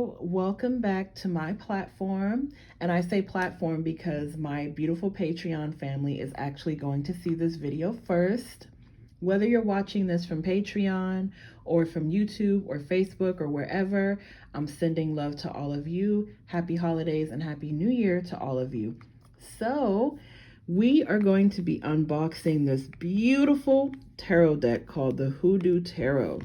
Hello, welcome back to my platform. And I say platform because my beautiful Patreon family is actually going to see this video first. Whether you're watching this from Patreon or from YouTube or Facebook or wherever, I'm sending love to all of you. Happy holidays and Happy New Year to all of you. So, we are going to be unboxing this beautiful tarot deck called the Hoodoo Tarot.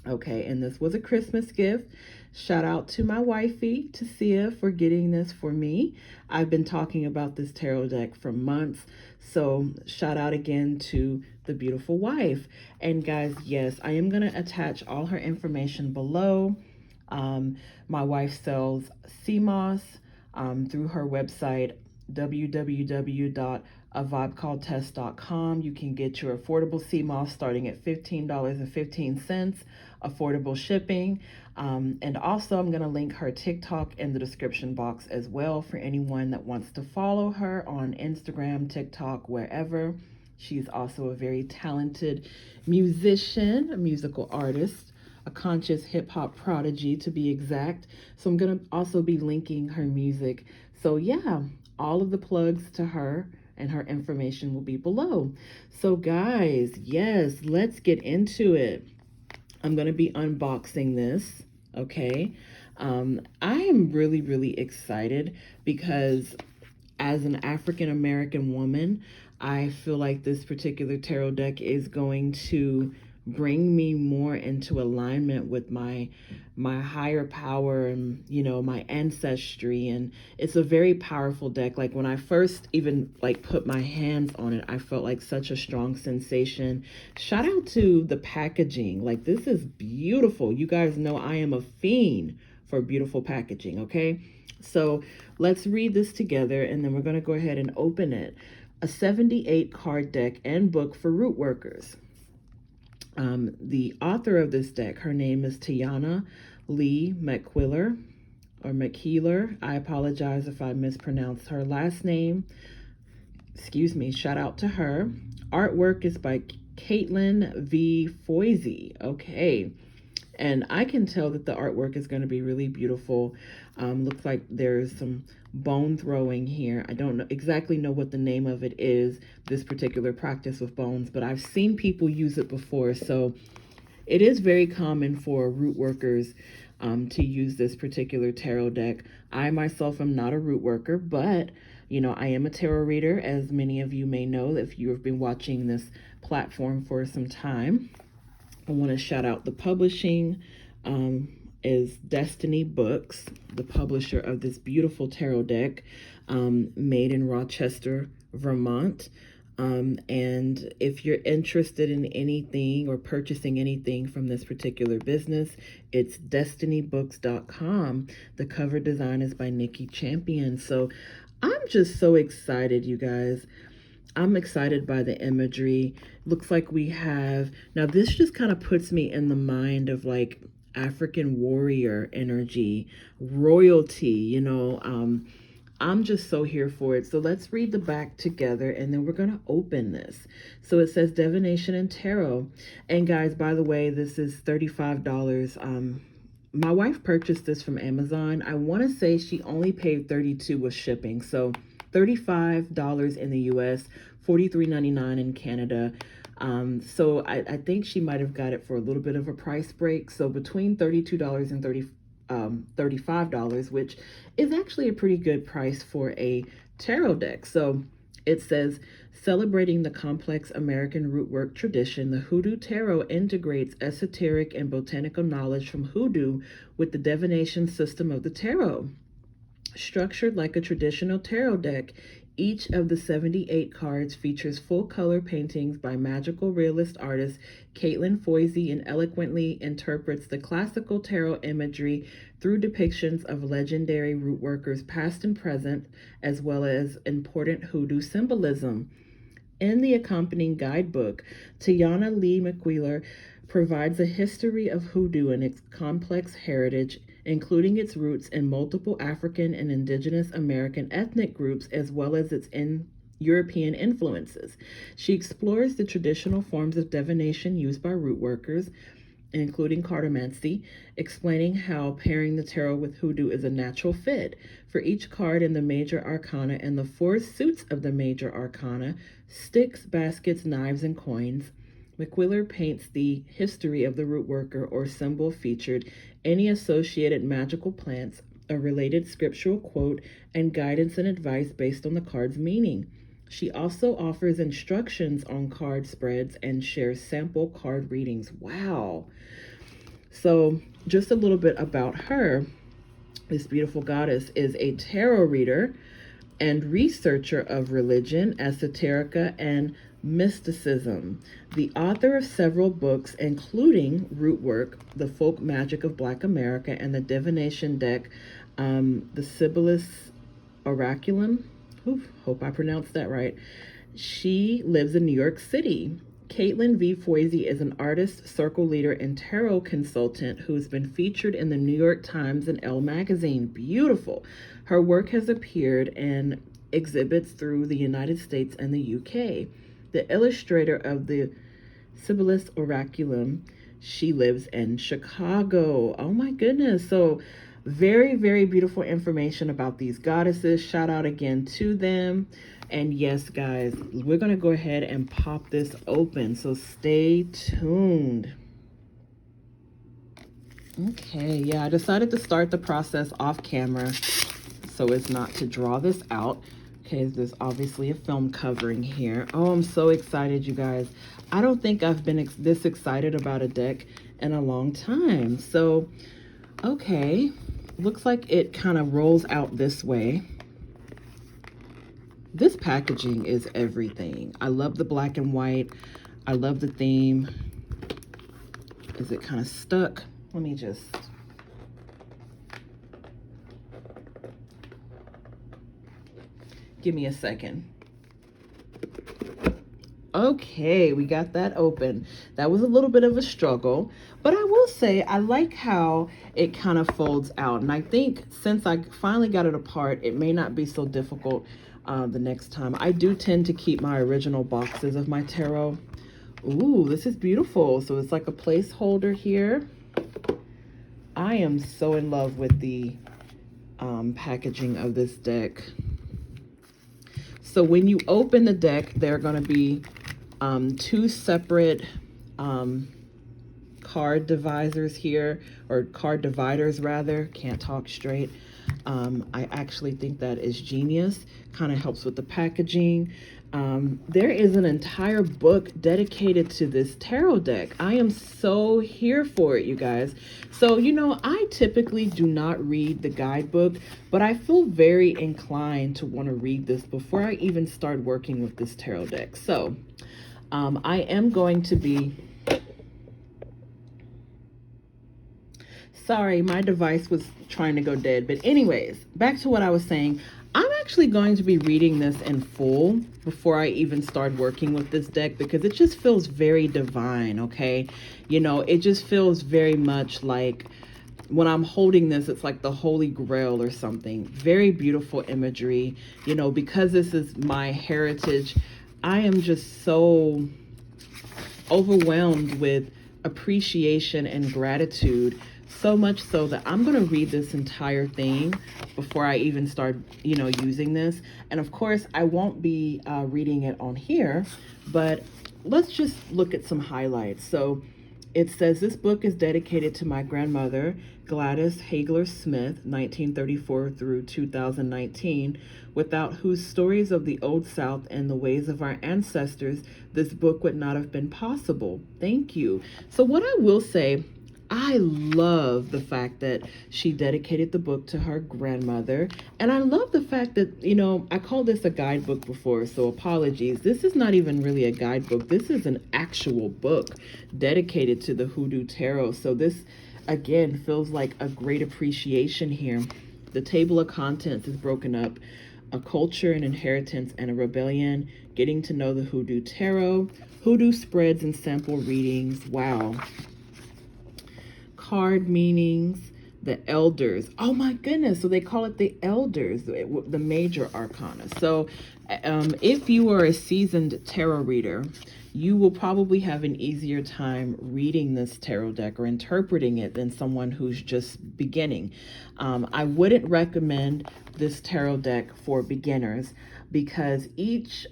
Okay, and this was a Christmas gift. Shout out to my wifey, Tasia, for getting this for me. I've been talking about this tarot deck for months. So shout out again to the beautiful wife. And guys, yes, I am going to attach all her information below. My wife sells CMOS through her website, www.avibecalltest.com. You can get your affordable CMOS starting at $15.15, affordable shipping. And also I'm going to link her TikTok in the description box as well for anyone that wants to follow her on Instagram, TikTok, wherever. She's also a very talented musician, a musical artist, a conscious hip hop prodigy to be exact. So I'm going to also be linking her music. So yeah, all of the plugs to her and her information will be below. So guys, yes, let's get into it. I'm going to be unboxing this, okay? I am really excited because as an African American woman, I feel like this particular tarot deck is going to bring me more into alignment with my higher power and, you know, my ancestry. And it's a very powerful deck. Like when I first even like put my hands on it, I felt like such a strong sensation. Shout out to the packaging. Like this is beautiful. You guys know I am a fiend for beautiful packaging, okay? So let's read this together and then we're going to go ahead and open it. A 78 card deck and book for root workers. The author of this deck, her name is Tiana Lee McQuiller or McKeeler. I apologize if I mispronounced her last name. Excuse me. Shout out to her. Artwork is by Caitlin V. Foisey. Okay. And I can tell that the artwork is going to be really beautiful. Looks like there's some bone throwing here. I don't exactly know what the name of it is, this particular practice with bones, but I've seen people use it before. So it is very common for root workers to use this particular tarot deck. I myself am not a root worker, but you know, I am a tarot reader, as many of you may know if you have been watching this platform for some time. I want to shout out the publishing is Destiny Books, the publisher of this beautiful tarot deck, made in Rochester, Vermont. And if you're interested in anything or purchasing anything from this particular business, it's destinybooks.com. The cover design is by Nikki Champion. So I'm just so excited, you guys. I'm excited by the imagery. Looks like we have, now this just kind of puts me in the mind of like African warrior energy, royalty, you know. I'm just so here for it. So let's read the back together and then we're going to open this. So it says Divination and Tarot. And guys, by the way, this is $35. My wife purchased this from Amazon. I want to say she only paid $32 with shipping. So $35 in the US, $43.99 in Canada. So I think she might have got it for a little bit of a price break. So between $32 and $35, which is actually a pretty good price for a tarot deck. So it says, celebrating the complex American rootwork tradition, the Hoodoo Tarot integrates esoteric and botanical knowledge from Hoodoo with the divination system of the tarot. Structured like a traditional tarot deck, each of the 78 cards features full-color paintings by magical realist artist Caitlin Foisey and eloquently interprets the classical tarot imagery through depictions of legendary root workers past and present, as well as important Hoodoo symbolism. In the accompanying guidebook, Tiana Lee McQuiller provides a history of Hoodoo and its complex heritage, including its roots in multiple African and Indigenous American ethnic groups, as well as its European influences. She explores the traditional forms of divination used by root workers including cartomancy, explaining how pairing the tarot with hoodoo is a natural fit. For each card in the major arcana and the four suits of the major arcana, sticks, baskets, knives, and coins, McWhiller paints the history of the root worker or symbol featured, any associated magical plants, a related scriptural quote, and guidance and advice based on the card's meaning. She also offers instructions on card spreads and shares sample card readings. Wow. So, just a little bit about her. This beautiful goddess is a tarot reader and researcher of religion, esoterica, and mysticism. The author of several books, including Rootwork, The Folk Magic of Black America, and the divination deck, the Sibyllis Oraculum. Oof, hope I pronounced that right. She lives in New York City. Caitlin V. Foisey is an artist, circle leader, and tarot consultant who's been featured in the New York Times and Elle magazine. Beautiful. Her work has appeared in exhibits through the United States and the UK. The illustrator of the Sibyllis Oraculum, she lives in Chicago. Oh my goodness. So very, very beautiful information about these goddesses. Shout out again to them. And yes, guys, we're going to go ahead and pop this open. So stay tuned. Okay, yeah, I decided to start the process off camera so as not to draw this out. Okay, there's obviously a film covering here. Oh, I'm so excited, you guys. I don't think I've been this excited about a deck in a long time. So, okay, looks like it kind of rolls out this way. This packaging is everything. I love the black and white. I love the theme. Is it kind of stuck? Let me just... Give me a second. Okay, we got that open. That was a little bit of a struggle, but I will say I like how it kind of folds out. And I think since I finally got it apart, it may not be so difficult the next time. I do tend to keep my original boxes of my tarot. Ooh, this is beautiful. So it's like a placeholder here. I am so in love with the packaging of this deck. So when you open the deck, there are going to be two separate card divisors here, or card dividers rather. Can't talk straight. I actually think that is genius. Kind of helps with the packaging. There is an entire book dedicated to this tarot deck. I am so here for it, you guys. So, you know, I typically do not read the guidebook, but I feel very inclined to want to read this before I even start working with this tarot deck. So, I am going to be... Sorry, my device was trying to go dead. But anyways, back to what I was saying. I'm actually going to be reading this in full before I even start working with this deck because it just feels very divine, okay? You know, it just feels very much like when I'm holding this, it's like the Holy Grail or something. Very beautiful imagery. You know, because this is my heritage, I am just so overwhelmed with appreciation and gratitude. So much so that I'm going to read this entire thing before I even start, you know, using this. And of course, I won't be reading it on here, but let's just look at some highlights. So it says this book is dedicated to my grandmother, Gladys Hagler Smith, 1934 through 2019, without whose stories of the Old South and the ways of our ancestors, this book would not have been possible. Thank you. So what I will say, I love the fact that she dedicated the book to her grandmother. And I love the fact that, you know, I called this a guidebook before, so apologies. This is not even really a guidebook. This is an actual book dedicated to the Hoodoo Tarot. So this, again, feels like a great appreciation here. The table of contents is broken up. A culture, an inheritance, and a rebellion. Getting to know the Hoodoo Tarot. Hoodoo spreads and sample readings. Wow. Card meanings, the elders. Oh my goodness. So they call it the elders, the major arcana. So if you are a seasoned tarot reader, you will probably have an easier time reading this tarot deck or interpreting it than someone who's just beginning. I wouldn't recommend this tarot deck for beginners because each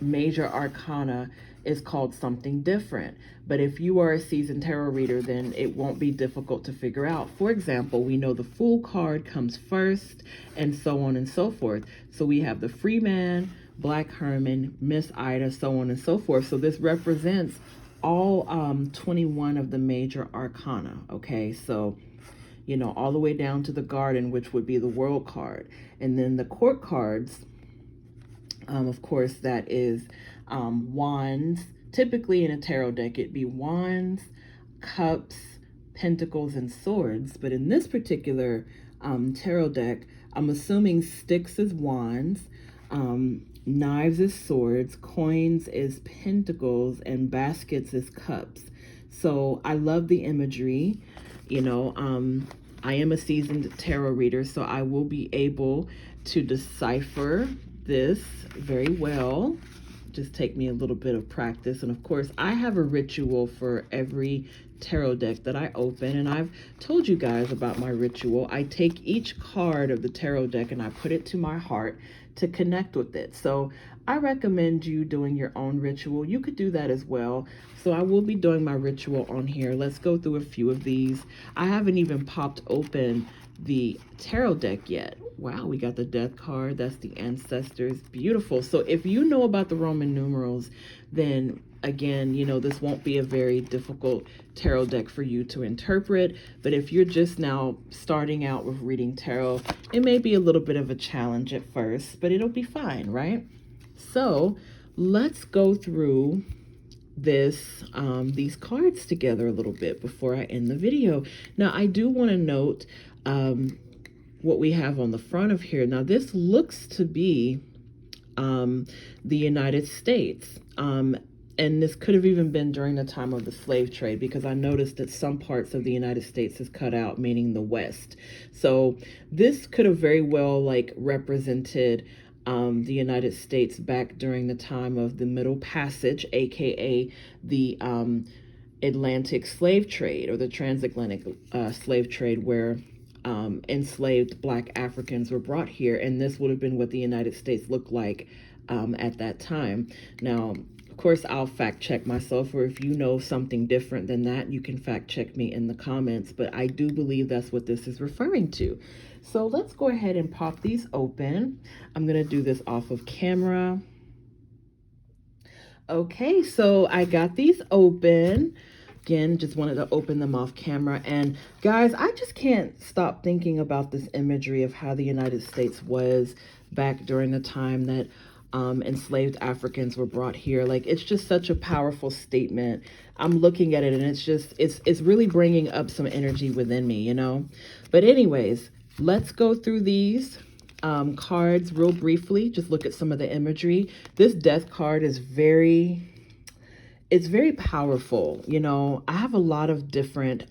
major arcana is called something different. But if you are a seasoned tarot reader, then it won't be difficult to figure out. For example, we know the Fool card comes first, and so on and so forth. So we have the Free Man, Black Herman, Miss Ida, so on and so forth. So this represents all 21 of the major arcana, okay? So, you know, all the way down to the Garden, which would be the World card. And then the Court cards, of course, that is Wands. Typically in a tarot deck, it'd be Wands, Cups, Pentacles, and Swords. But in this particular tarot deck, I'm assuming Sticks is Wands, Knives is Swords, Coins is Pentacles, and Baskets is Cups. So I love the imagery. You know, I am a seasoned tarot reader, so I will be able to decipher this very well. Just take me a little bit of practice. And of course, I have a ritual for every tarot deck that I open, and I've told you guys about my ritual. I take each card of the tarot deck and I put it to my heart to connect with it. So I recommend you doing your own ritual. You could do that as well. So I will be doing my ritual on here. Let's go through a few of these. I haven't even popped open the tarot deck yet. Wow, we got the Death card. That's the ancestors. Beautiful. So if you know about the Roman numerals, then again, you know, this won't be a very difficult tarot deck for you to interpret. But if you're just now starting out with reading tarot, it may be a little bit of a challenge at first, but it'll be fine, right? So let's go through these cards together a little bit before I end the video. Now, I do want to note what we have on the front of here. Now, this looks to be the United States. And this could have even been during the time of the slave trade, because I noticed that some parts of the United States is cut out, meaning the West. So this could have very well like represented the United States back during the time of the Middle Passage, aka the Atlantic slave trade or the transatlantic slave trade, where enslaved Black Africans were brought here, and this would have been what the United States looked like at that time. Now, of course, I'll fact check myself, or if you know something different than that, you can fact check me in the comments, but I do believe that's what this is referring to. So let's go ahead and pop these open. I'm going to do this off of camera. Okay, so I got these open. Again, just wanted to open them off camera. And guys, I just can't stop thinking about this imagery of how the United States was back during the time that enslaved Africans were brought here. Like, it's just such a powerful statement. I'm looking at it and it's just, it's really bringing up some energy within me, you know? But anyways, let's go through these cards real briefly. Just look at some of the imagery. This Death card is it's very powerful. You know, I have a lot of different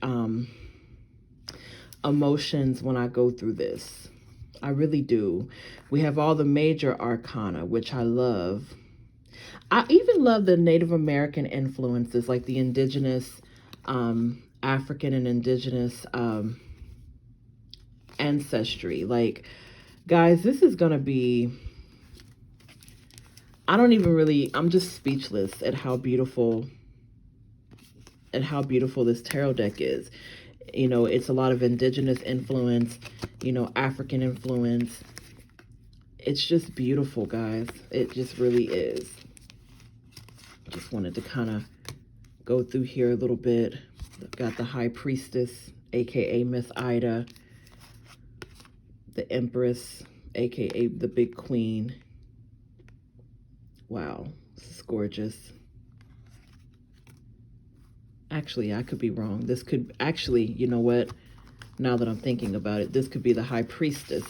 emotions when I go through this. I really do. We have all the major arcana, which I love. I even love the Native American influences, like the indigenous, African and indigenous ancestry. Like, guys, this is going to be, I'm just speechless at how beautiful this tarot deck is. You know, it's a lot of indigenous influence, you know, African influence. It's just beautiful, guys. It just really is. Just wanted to kind of go through here a little bit. I've got the High Priestess, aka Miss Ida, the Empress, aka the Big Queen. Wow, this is gorgeous. Actually, I could be wrong. This could actually, you know what? Now that I'm thinking about it, this could be the High Priestess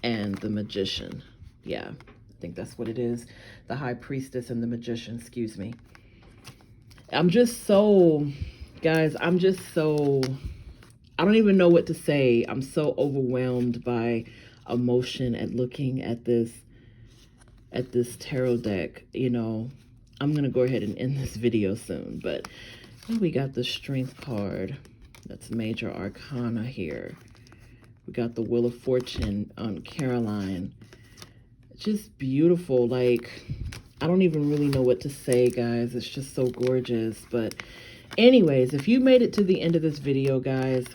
and the Magician. Yeah, I think that's what it is. The High Priestess and the Magician, excuse me. I'm just so, guys, I don't even know what to say. I'm so overwhelmed by emotion at looking at this tarot deck, you know. I'm going to go ahead and end this video soon. But we got the Strength card. That's Major Arcana here. We got the Wheel of Fortune on Caroline. Just beautiful. Like, I don't even really know what to say, guys. It's just so gorgeous. But anyways, if you made it to the end of this video, guys,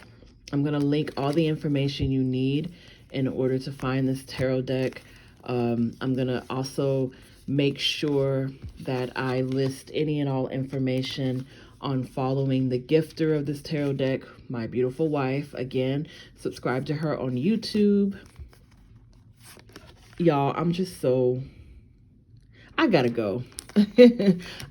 I'm going to link all the information you need in order to find this tarot deck. I'm going to also make sure that I list any and all information on following the gifter of this tarot deck, my beautiful wife. Again, subscribe to her on YouTube. Y'all, I'm just so... I gotta go.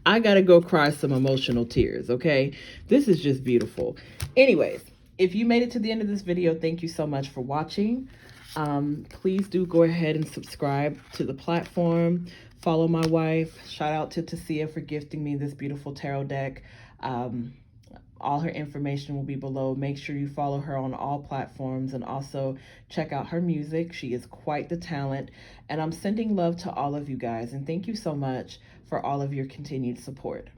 I gotta go cry some emotional tears, okay? This is just beautiful. Anyways, if you made it to the end of this video, thank you so much for watching. Please do go ahead and subscribe to the platform. Follow my wife. Shout out to Tasia for gifting me this beautiful tarot deck. All her information will be below. Make sure you follow her on all platforms and also check out her music. She is quite the talent. And I'm sending love to all of you guys. And thank you so much for all of your continued support.